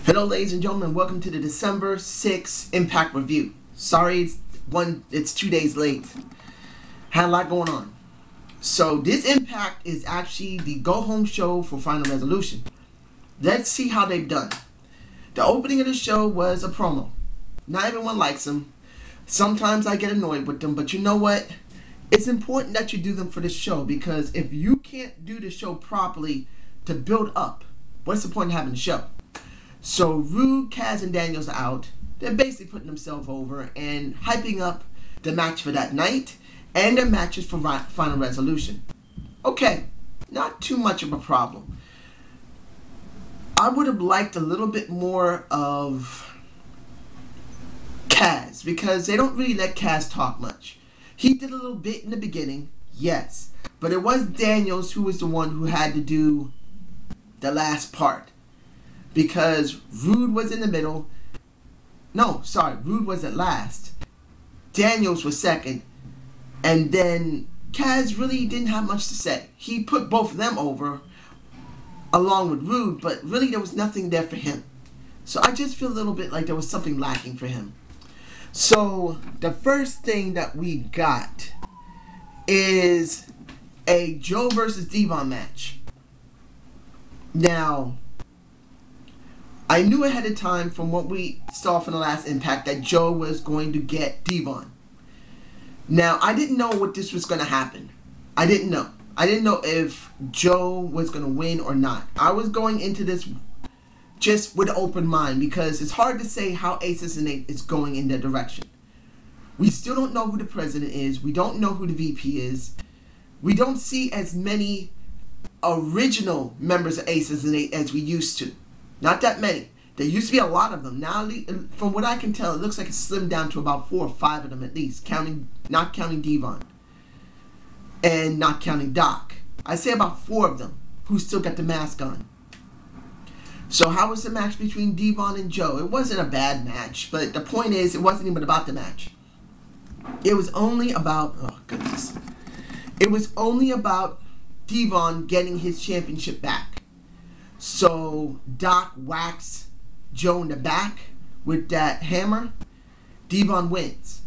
Hello ladies and gentlemen, welcome to the December 6th Impact Review. Sorry it's 2 days late. Had a lot going on. So this Impact is actually the go home show for Final Resolution. Let's see how they've done. The opening of the show was a promo. Not everyone likes them. Sometimes I get annoyed with them, but you know what? It's important that you do them for the show, because if you can't do the show properly to build up, what's the point of having the show? So Rude, Kaz, and Daniels are out. They're basically putting themselves over and hyping up the match for that night and their matches for Final Resolution. Okay, not too much of a problem. I would have liked a little bit more of Kaz, because they don't really let Kaz talk much. He did a little bit in the beginning, yes, but it was Daniels who was the one who had to do the last part. Because Rude was in the middle. No, sorry, Rude was at last. Daniels was second. And then Kaz really didn't have much to say. He put both of them over along with Rude, but really there was nothing there for him. So I just feel a little bit like there was something lacking for him. So the first thing that we got is a Joe versus Devon match. Now, I knew ahead of time from what we saw from the last Impact that Joe was going to get Devon. Now, I didn't know what this was going to happen. I didn't know. I didn't know if Joe was going to win or not. I was going into this just with an open mind, because it's hard to say how Aces and Eight is going in that direction. We still don't know who the president is. We don't know who the VP is. We don't see as many original members of Aces and Eight as we used to. Not that many. There used to be a lot of them. Now, from what I can tell, it looks like it's slimmed down to about 4 or 5 of them at least, not counting Devon and not counting Doc. I say about 4 of them who still got the mask on. So how was the match between Devon and Joe? It wasn't a bad match, but the point is, it wasn't even about the match. It was only about, oh goodness, it was only about Devon getting his championship back. So Doc whacks Joe in the back with that hammer. Devon wins.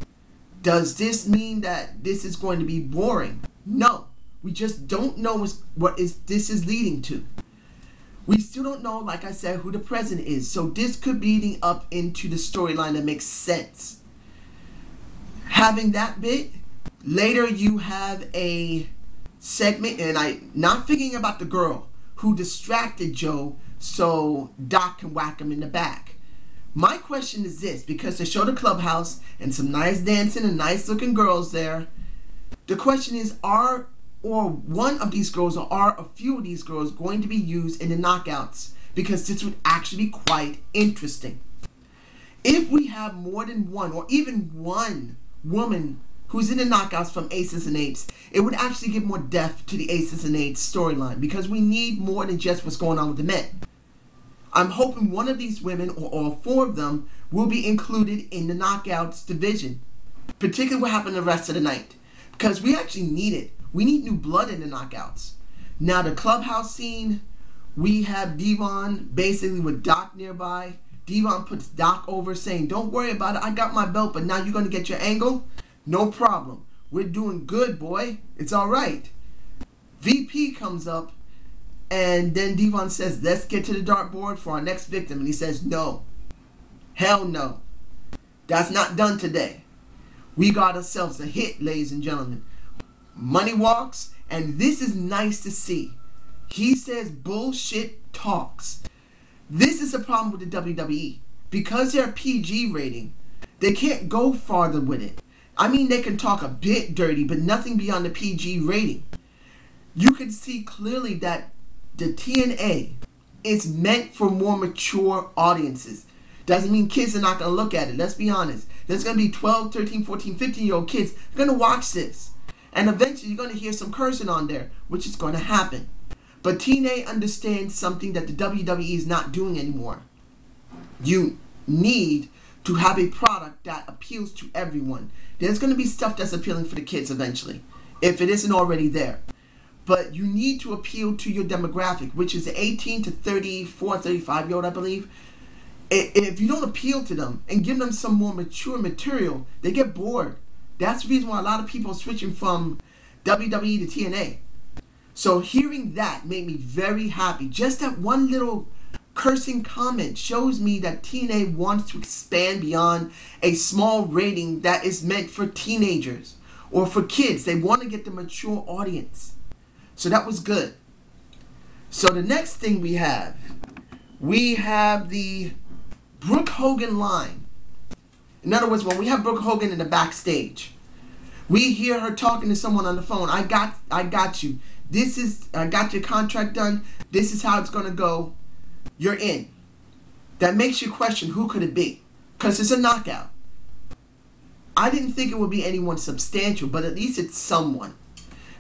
Does this mean that this is going to be boring? No. We just don't know what this is leading to. We still don't know, like I said, who the president is. So this could be leading up into the storyline that makes sense. Having that bit, later you have a segment, and I'm not thinking about the girl who distracted Joe so Doc can whack him in the back. My question is this, because they showed the clubhouse and some nice dancing and nice looking girls there. The question is, are one of these girls or are a few of these girls going to be used in the knockouts? Because this would actually be quite interesting. If we have more than one or even one woman who's in the knockouts from Aces and Eights, it would actually give more depth to the Aces and Eights storyline, because we need more than just what's going on with the men. I'm hoping one of these women, or all 4 of them, will be included in the knockouts division, particularly what happened the rest of the night, because we actually need it. We need new blood in the knockouts. Now the clubhouse scene, we have Devon basically with Doc nearby. Devon puts Doc over saying, don't worry about it, I got my belt, but now you're going to get your angle? No problem. We're doing good, boy. It's all right. VP comes up, and then Devon says, let's get to the dartboard for our next victim. And he says, no. Hell no. That's not done today. We got ourselves a hit, ladies and gentlemen. Money walks, and this is nice to see. He says bullshit talks. This is a problem with the WWE. Because they're PG rating, they can't go farther with it. I mean, they can talk a bit dirty, but nothing beyond the PG rating. You can see clearly that the TNA is meant for more mature audiences. Doesn't mean kids are not going to look at it. Let's be honest. There's going to be 12, 13, 14, 15-year-old kids going to watch this. And eventually you're going to hear some cursing on there, which is going to happen. But TNA understands something that the WWE is not doing anymore. You need to have a product that appeals to everyone. There's going to be stuff that's appealing for the kids eventually, if it isn't already there. But you need to appeal to your demographic, which is the 18 to 34, 35-year-old, I believe. If you don't appeal to them and give them some more mature material, they get bored. That's the reason why a lot of people are switching from WWE to TNA. So hearing that made me very happy. Just that one little cursing comment shows me that TNA wants to expand beyond a small rating that is meant for teenagers or for kids. They want to get the mature audience. So that was good. So the next thing we have the Brooke Hogan line. In other words, when we have Brooke Hogan in the backstage, we hear her talking to someone on the phone. I got you. I got your contract done. This is how it's going to go. You're in. That makes you question who could it be, because it's a knockout. I didn't think it would be anyone substantial, but at least it's someone.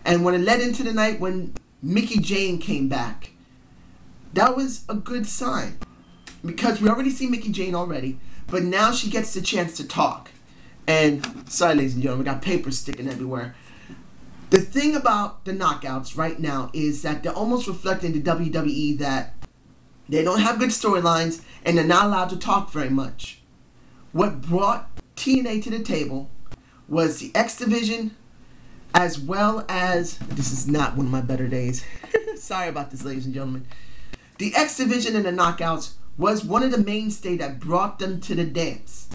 And when it led into the night when Mickie Jane came back, that was a good sign, because we already see Mickie Jane already, but now she gets the chance to talk. And sorry, ladies and gentlemen, we got papers sticking everywhere. The thing about the knockouts right now is that they're almost reflecting the WWE that they don't have good storylines and they're not allowed to talk very much. What brought TNA to the table was the X Division, as well as, this is not one of my better days. Sorry about this, ladies and gentlemen. The X Division and the knockouts was one of the mainstays that brought them to the dance.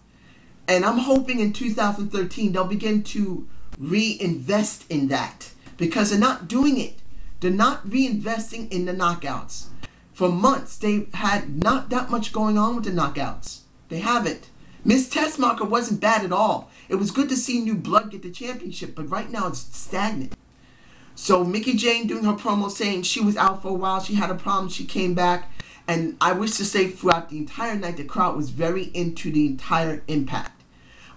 And I'm hoping in 2013 they'll begin to reinvest in that, because they're not doing it. They're not reinvesting in the knockouts. For months, they had not that much going on with the knockouts. They haven't. Miss Tessmacher wasn't bad at all. It was good to see new blood get the championship, but right now it's stagnant. So Mickie Jane doing her promo saying she was out for a while, she had a problem, she came back. And I wish to say throughout the entire night, the crowd was very into the entire Impact.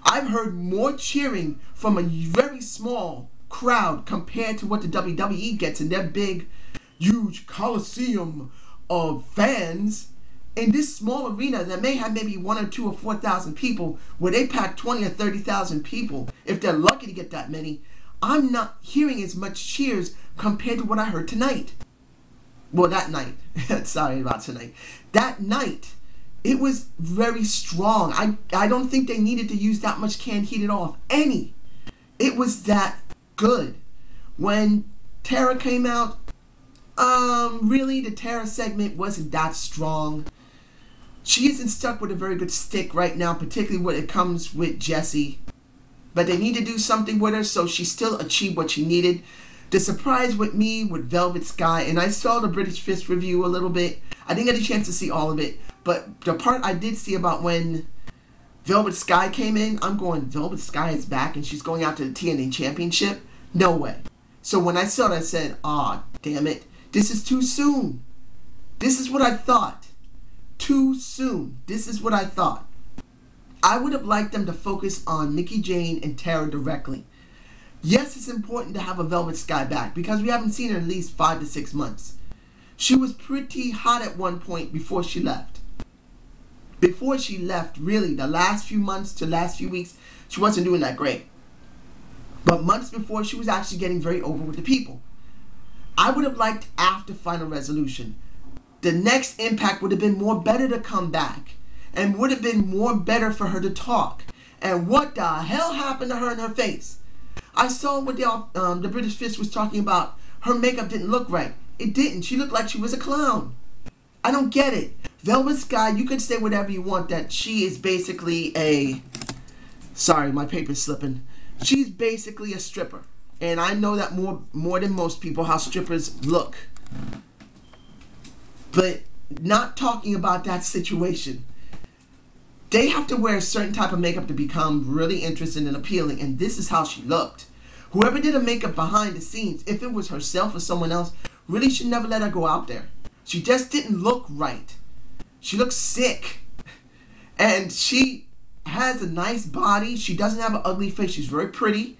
I've heard more cheering from a very small crowd compared to what the WWE gets in their big, huge coliseum of fans. In this small arena that may have maybe 1 or 2 or 4,000 people, where they pack 20 or 30,000 people, if they're lucky to get that many, I'm not hearing as much cheers compared to what I heard tonight. Well, that night. Sorry about tonight. That night, it was very strong. I don't think they needed to use that much canned heat at all. If any. It was that good. When Tara came out, really the Tara segment wasn't that strong. She isn't stuck with a very good stick right now, particularly when it comes with Jessie. But they need to do something with her, so she still achieved what she needed. The surprise with me with Velvet Sky, and I saw the British Fist review a little bit. I didn't get a chance to see all of it, but the part I did see about when Velvet Sky came in, I'm going, Velvet Sky is back and she's going out to the TNA Championship? No way. So when I saw it, I said, aw, damn it. This is too soon. This is what I thought. Too soon. This is what I thought. I would have liked them to focus on Mickie Jane and Tara directly. Yes, it's important to have a Velvet Sky back because we haven't seen her in at least 5 to 6 months. She was pretty hot at one point before she left. Before she left, really, the last few months to last few weeks, she wasn't doing that great. But months before, she was actually getting very over with the people. I would have liked after Final Resolution, the next Impact would have been more better to come back and would have been more better for her to talk. And what the hell happened to her in her face? I saw what the British Fist was talking about. Her makeup didn't look right. It didn't. She looked like she was a clown. I don't get it. Velvet Sky, you could say whatever you want, that she is basically a... Sorry, my paper's slipping. She's basically a stripper. And I know that more than most people how strippers look. But not talking about that situation. They have to wear a certain type of makeup to become really interesting and appealing, and this is how she looked. Whoever did her makeup behind the scenes, if it was herself or someone else, really should never let her go out there. She just didn't look right. She looks sick. And she has a nice body. She doesn't have an ugly face. She's very pretty.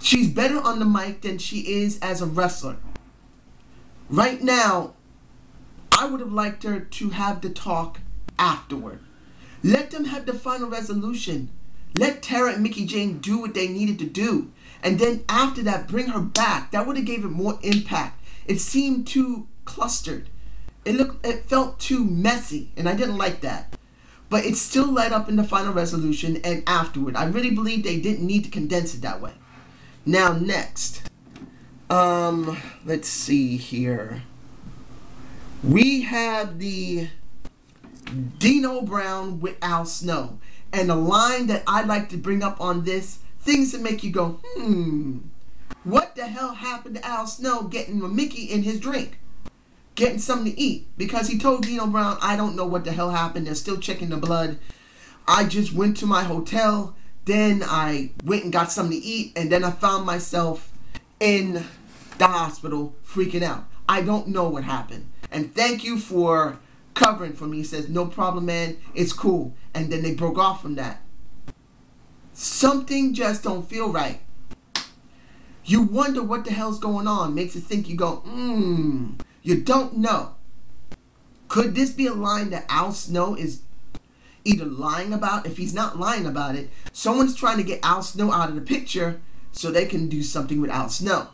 She's better on the mic than she is as a wrestler. Right now, I would have liked her to have the talk afterward. Let them have the Final Resolution. Let Tara and Mickie Jane do what they needed to do. And then after that, bring her back. That would have gave it more impact. It seemed too clustered. It felt too messy, and I didn't like that. But it still led up in the final resolution and afterward. I really believe they didn't need to condense it that way. Now next, let's see here. We have the Dino Brown with Al Snow. And the line that I'd like to bring up on this, things that make you go, what the hell happened to Al Snow getting a Mickey in his drink? Getting something to eat. Because he told Dino Brown, I don't know what the hell happened. They're still checking the blood. I just went to my hotel. Then I went and got something to eat. And then I found myself in the hospital freaking out. I don't know what happened. And thank you for covering for me. He says, no problem, man. It's cool. And then they broke off from that. Something just don't feel right. You wonder what the hell's going on. Makes you think, you go, you don't know. Could this be a line that Al Snow is either lying about? If he's not lying about it, someone's trying to get Al Snow out of the picture so they can do something with Al Snow.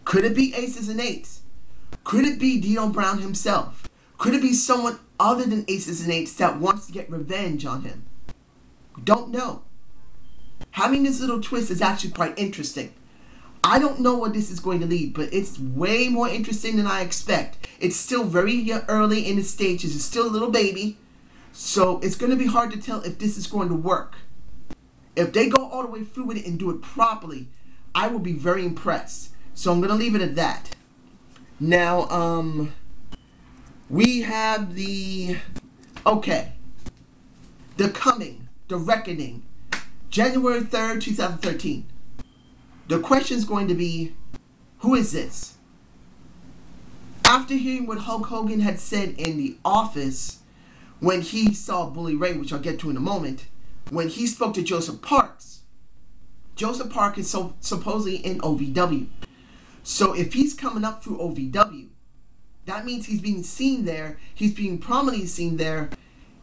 Could it be Aces and Eights? Could it be Dino Brown himself? Could it be someone other than Aces and Eights that wants to get revenge on him? Don't know. Having this little twist is actually quite interesting. I don't know what this is going to lead, but it's way more interesting than I expect. It's still very early in its stages. It's still a little baby. So it's going to be hard to tell if this is going to work. If they go all the way through with it and do it properly, I will be very impressed. So I'm going to leave it at that. Now, we have the Coming, The Reckoning, January 3rd, 2013. The question is going to be, who is this? After hearing what Hulk Hogan had said in The Office when he saw Bully Ray, which I'll get to in a moment, when he spoke to Joseph Parks is supposedly in OVW. So if he's coming up through OVW, that means he's being seen there. He's being prominently seen there.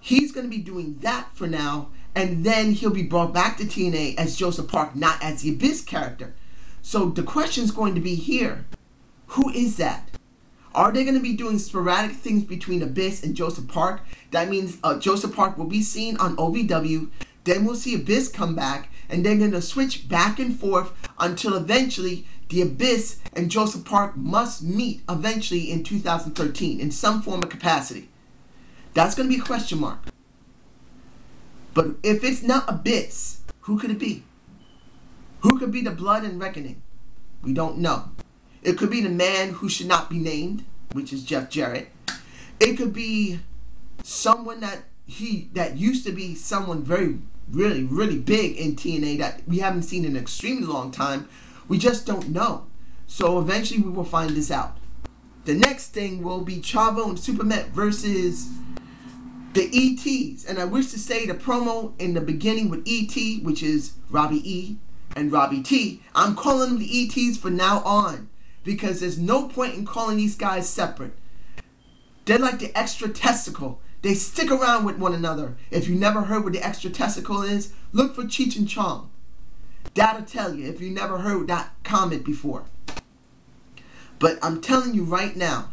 He's going to be doing that for now. And then he'll be brought back to TNA as Joseph Park, not as the Abyss character. So the question is going to be here. Who is that? Are they going to be doing sporadic things between Abyss and Joseph Park? That means Joseph Park will be seen on OVW. Then we'll see Abyss come back. And they're going to switch back and forth until eventually the Abyss and Joseph Park must meet eventually in 2013 in some form of capacity. That's going to be a question mark. But if it's not Abyss, who could it be? Who could be the Blood and Reckoning? We don't know. It could be the man who should not be named, which is Jeff Jarrett. It could be someone that used to be someone really big in TNA that we haven't seen in an extremely long time. We just don't know. So eventually we will find this out. The next thing will be Chavo and Supermet versus the ETs. And I wish to say the promo in the beginning with ET, which is Robbie E and Robbie T. I'm calling them the ETs from now on because there's no point in calling these guys separate. They're like the extra testicle. They stick around with one another. If you never heard what the extra testicle is, look for Cheech and Chong. That'll tell you if you never heard that comment before. But I'm telling you right now,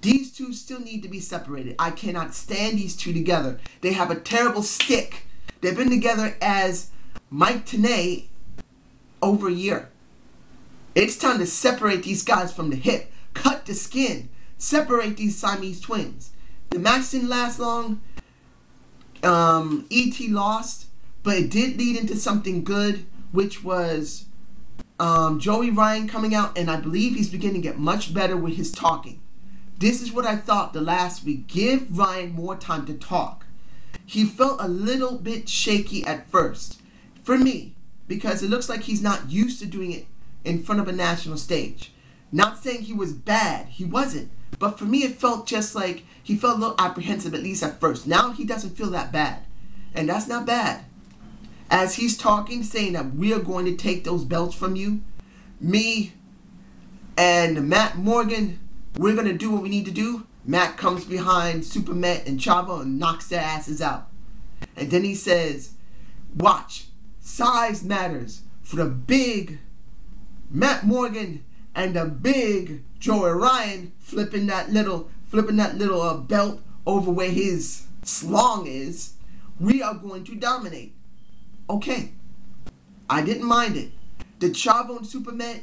these two still need to be separated. I cannot stand these two together. They have a terrible stick. They've been together as Mike Tenay over a year. It's time to separate these guys from the hip. Cut the skin. Separate these Siamese twins. The match didn't last long. E.T. lost, but it did lead into something good, which was Joey Ryan coming out, and I believe he's beginning to get much better with his talking. This is what I thought the last week. Give Ryan more time to talk. He felt a little bit shaky at first, for me, because it looks like he's not used to doing it in front of a national stage. Not saying he was bad, he wasn't. But for me, it felt just like he felt a little apprehensive, at least at first. Now he doesn't feel that bad. And that's not bad. As he's talking, saying that we are going to take those belts from you, me and Matt Morgan, we're going to do what we need to do. Matt comes behind Supermet and Chavo and knocks their asses out. And then he says, watch, size matters for the big Matt Morgan and the big Joey Ryan flipping that little flipping that little belt over where his slong is, we are going to dominate. Okay, I didn't mind it. The Chavo and Superman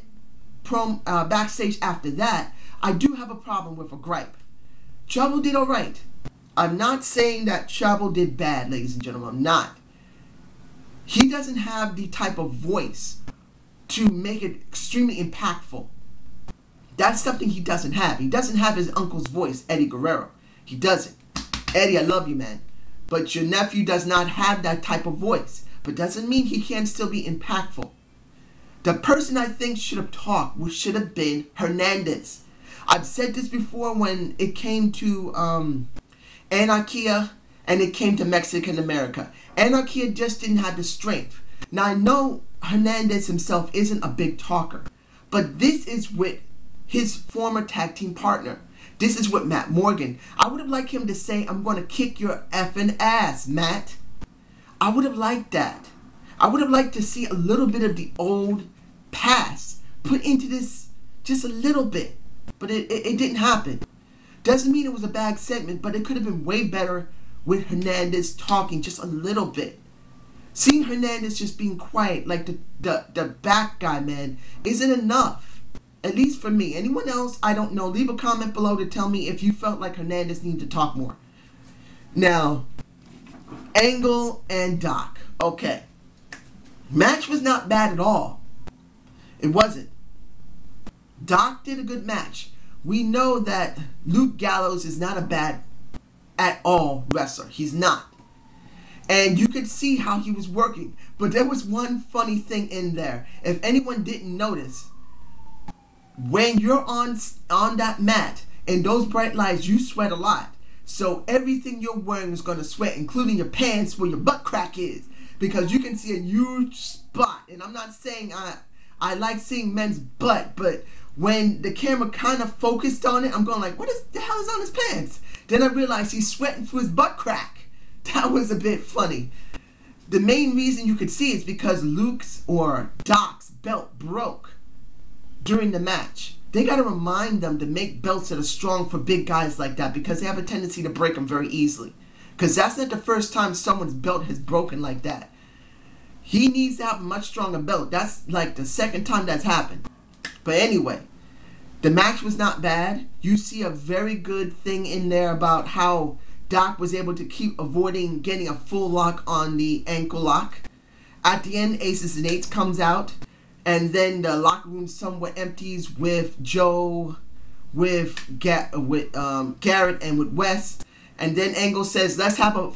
backstage after that, I do have a problem with a gripe. Chavo did alright. I'm not saying that Chavo did bad, ladies and gentlemen. I'm not. He doesn't have the type of voice to make it extremely impactful. That's something he doesn't have. He doesn't have his uncle's voice, Eddie Guerrero. He doesn't. Eddie, I love you, man. But your nephew does not have that type of voice. But doesn't mean he can't still be impactful. The person I think should have talked should have been Hernandez. I've said this before when it came to Anarquia and it came to Mexican America. Anarquia just didn't have the strength. Now I know Hernandez himself isn't a big talker, but this is with his former tag team partner. This is with Matt Morgan. I would have liked him to say, I'm going to kick your effing ass, Matt. I would have liked that. I would have liked to see a little bit of the old past put into this, just a little bit. But it didn't happen. Doesn't mean it was a bad segment, but it could have been way better with Hernandez talking just a little bit. Seeing Hernandez just being quiet like the back guy, man, isn't enough. At least for me. Anyone else, I don't know. Leave a comment below to tell me if you felt like Hernandez needed to talk more. Now, Angle and Doc. Okay. Match was not bad at all. It wasn't. Doc did a good match. We know that Luke Gallows is not a bad at all wrestler. He's not. And you could see how he was working. But there was one funny thing in there. If anyone didn't notice, when you're on that mat and those bright lights, you sweat a lot. So everything you're wearing is going to sweat, including your pants where your butt crack is. Because you can see a huge spot. And I'm not saying I like seeing men's butt, but when the camera kind of focused on it, I'm going like, what the hell is on his pants? Then I realized he's sweating through his butt crack. That was a bit funny. The main reason you could see is because Luke's or Doc's belt broke during the match. They got to remind them to make belts that are strong for big guys like that, because they have a tendency to break them very easily. Because that's not the first time someone's belt has broken like that. He needs to have a much stronger belt. That's like the second time that's happened. But anyway, the match was not bad. You see a very good thing in there about how Doc was able to keep avoiding getting a full lock on the ankle lock. At the end, Aces and Eights comes out, and then the locker room somewhat empties with Joe, with Garrett, and with Wes. And then Angle says, let's have a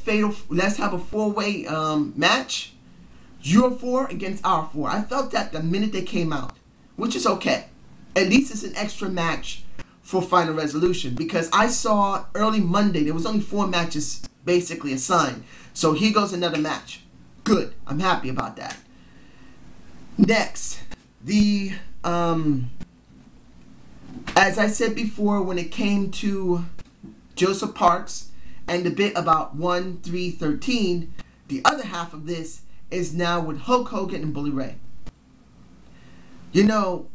four-way match. Your four against our four. I felt that the minute they came out, which is okay. At least it's an extra match for Final Resolution, because I saw early Monday there was only 4 matches basically assigned. So here goes another match. Good. I'm happy about that. Next, the as I said before, when it came to Joseph Parks and the bit about 1-3-13, the other half of this is now with Hulk Hogan and Bully Ray. You know,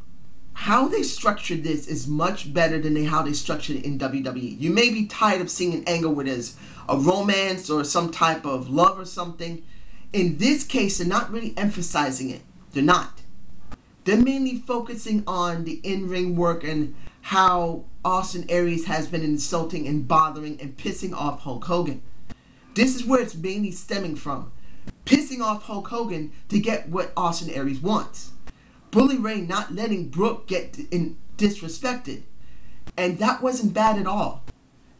how they structured this is much better than how they structured it in WWE. You may be tired of seeing an angle where there's a romance or some type of love or something. In this case, they're not really emphasizing it. They're not. They're mainly focusing on the in-ring work and how Austin Aries has been insulting and bothering and pissing off Hulk Hogan. This is where it's mainly stemming from. Pissing off Hulk Hogan to get what Austin Aries wants. Bully Ray not letting Brooke get disrespected. And that wasn't bad at all.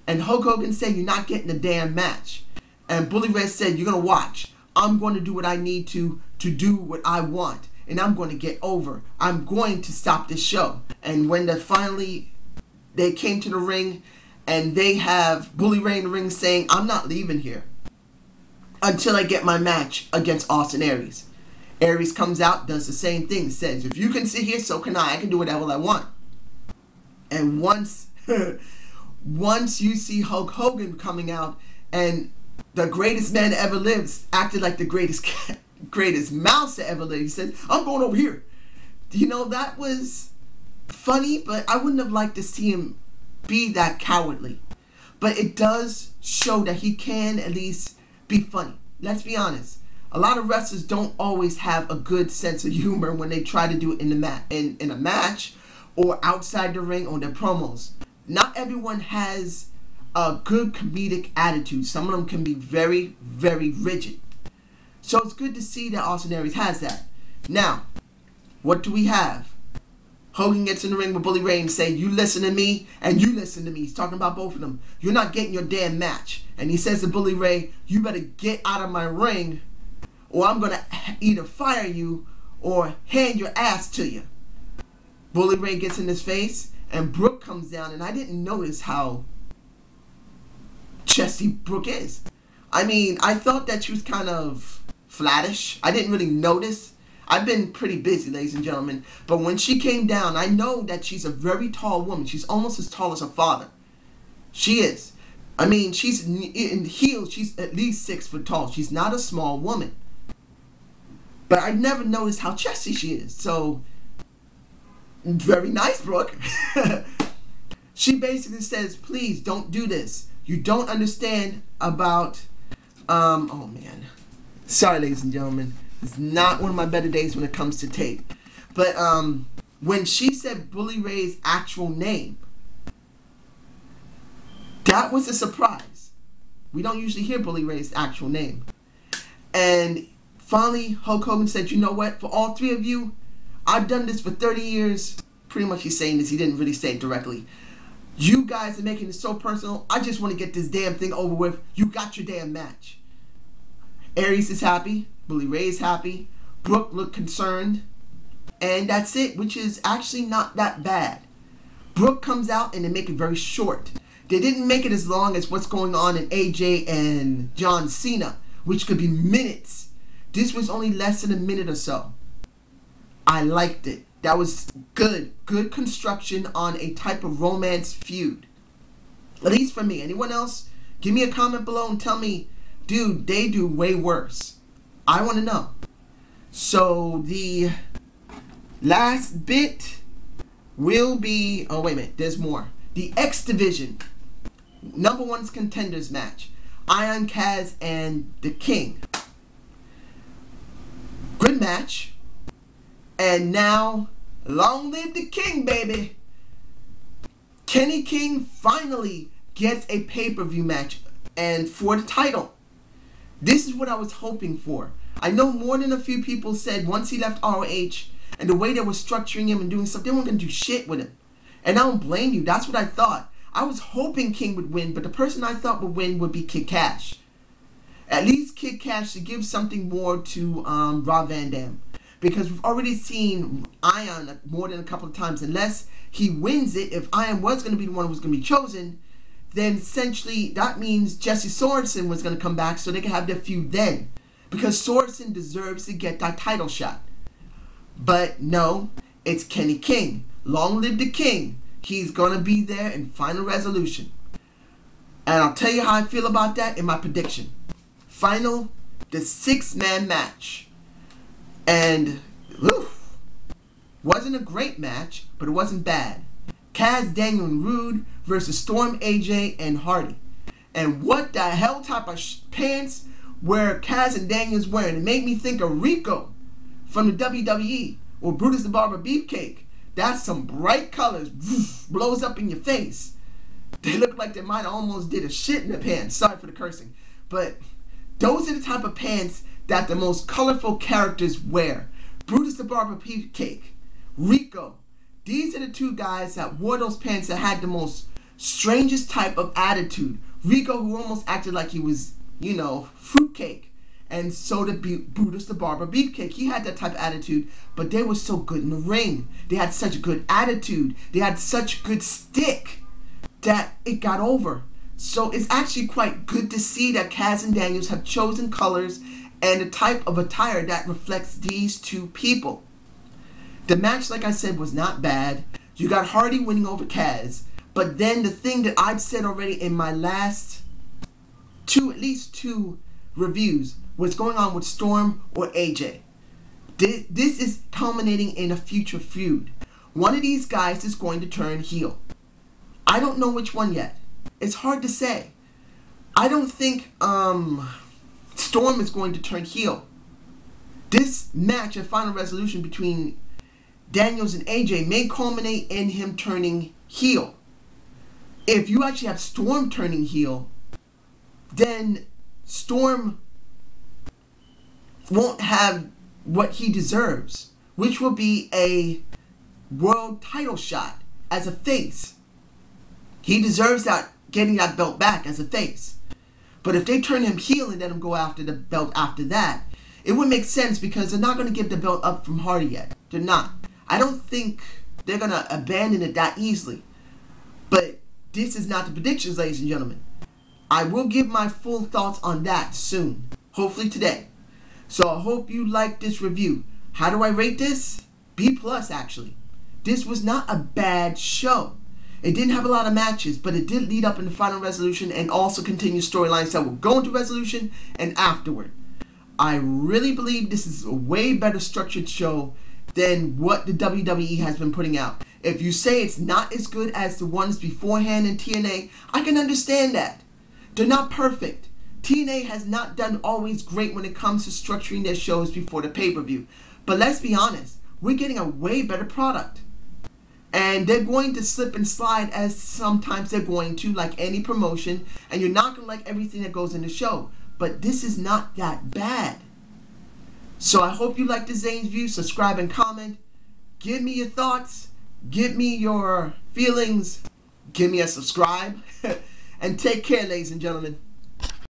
And Hulk Hogan said, you're not getting a damn match. And Bully Ray said, you're going to watch. I'm going to do what I need to do what I want. And I'm going to get over. I'm going to stop this show. And when they came to the ring, and they have Bully Ray in the ring saying, I'm not leaving here until I get my match against Austin Aries. Aries comes out, does the same thing, says, if you can sit here, so can I. I can do whatever I want. And once you see Hulk Hogan coming out, and the greatest man that ever lives acted like the greatest mouse that ever lived, he said, I'm going over here. You know, that was funny, but I wouldn't have liked to see him be that cowardly. But it does show that he can at least be funny. Let's be honest. A lot of wrestlers don't always have a good sense of humor when they try to do it in a match or outside the ring or their promos. Not everyone has a good comedic attitude. Some of them can be very, very rigid. So it's good to see that Austin Aries has that. Now, what do we have? Hogan gets in the ring with Bully Ray and say, you listen to me and you listen to me. He's talking about both of them. You're not getting your damn match. And he says to Bully Ray, you better get out of my ring or I'm going to either fire you or hand your ass to you. Bully Ray gets in his face and Brooke comes down, and I didn't notice how chesty Brooke is. I mean, I thought that she was kind of flattish. I didn't really notice. I've been pretty busy, ladies and gentlemen. But when she came down, I know that she's a very tall woman. She's almost as tall as her father. She is. I mean, she's in heels. She's at least 6 foot tall. She's not a small woman. But I never noticed how chesty she is. So, very nice, Brooke. She basically says, please don't do this. You don't understand about, oh man. Sorry, ladies and gentlemen. It's not one of my better days when it comes to tape. But when she said Bully Ray's actual name, that was a surprise. We don't usually hear Bully Ray's actual name. And finally, Hulk Hogan said, you know what? For all 3 of you, I've done this for 30 years. Pretty much he's saying this. He didn't really say it directly. You guys are making it so personal. I just want to get this damn thing over with. You got your damn match. Aries is happy. Bully Ray is happy. Brooke looked concerned. And that's it, which is actually not that bad. Brooke comes out and they make it very short. They didn't make it as long as what's going on in AJ and John Cena, which could be minutes. This was only less than a minute or so. I liked it. That was good. Good construction on a type of romance feud. At least for me. Anyone else? Give me a comment below and tell me, dude, they do way worse. I want to know. So the last bit will be, oh wait a minute, there's more. The X Division #1 contenders match. Iron Kaz and the King. Good match. And now, long live the King, baby. Kenny King finally gets a pay-per-view match and for the title. This is what I was hoping for. I know more than a few people said once he left ROH and the way they were structuring him and doing stuff, they weren't going to do shit with him. And I don't blame you. That's what I thought. I was hoping King would win, but the person I thought would win would be Kid Cash. At least Kid Cash to give something more to Rob Van Dam. Because we've already seen Iron more than a couple of times. Unless he wins it, if Iron was going to be the one who was going to be chosen, then essentially that means Jesse Sorensen was going to come back so they could have their feud then. Because Sorensen deserves to get that title shot. But no, it's Kenny King. Long live the King. He's going to be there in Final Resolution. And I'll tell you how I feel about that in my prediction. Final, the 6-man match. And, oof, wasn't a great match, but it wasn't bad. Kaz, Daniel, and Rude versus Storm, AJ, and Hardy. And what the hell type of pants were Kaz and Daniel's wearing? It made me think of Rico from the WWE or Brutus the Barber Beefcake. That's some bright colors, woof, blows up in your face. They look like they might have almost did a shit in the pants. Sorry for the cursing. But those are the type of pants that the most colorful characters wear. Brutus the Barber Beefcake, Rico. These are the 2 guys that wore those pants that had the most strangest type of attitude. Rico, who almost acted like he was, you know, fruitcake. And so did Brutus the Barber Beefcake. He had that type of attitude, but they were so good in the ring. They had such a good attitude. They had such good stick that it got over. So it's actually quite good to see that Kaz and Daniels have chosen colors and the type of attire that reflects these 2 people. The match, like I said, was not bad. You got Hardy winning over Kaz. But then the thing that I've said already in my last at least two reviews, what's going on with Storm or AJ. This is culminating in a future feud. One of these guys is going to turn heel. I don't know which one yet. It's hard to say. I don't think Storm is going to turn heel. This match and final resolution between Daniels and AJ may culminate in him turning heel. If you actually have Storm turning heel, then Storm won't have what he deserves, which will be a world title shot as a face. He deserves that, getting that belt back as a face. But if they turn him heel and let him go after the belt after that, it would make sense because they're not going to give the belt up from Hardy yet. They're not. I don't think they're going to abandon it that easily. But this is not the predictions, ladies and gentlemen. I will give my full thoughts on that soon. Hopefully today. So I hope you like this review. How do I rate this? B+, actually. This was not a bad show. It didn't have a lot of matches, but it did lead up in the final resolution and also continue storylines that will go into resolution and afterward. I really believe this is a way better structured show than what the WWE has been putting out. If you say it's not as good as the ones beforehand in TNA, I can understand that. They're not perfect. TNA has not done always great when it comes to structuring their shows before the pay-per-view. But let's be honest, we're getting a way better product. And they're going to slip and slide as sometimes they're going to, like any promotion. And you're not going to like everything that goes in the show. But this is not that bad. So I hope you like the ZANE'S view. Subscribe and comment. Give me your thoughts. Give me your feelings. Give me a subscribe. And take care, ladies and gentlemen.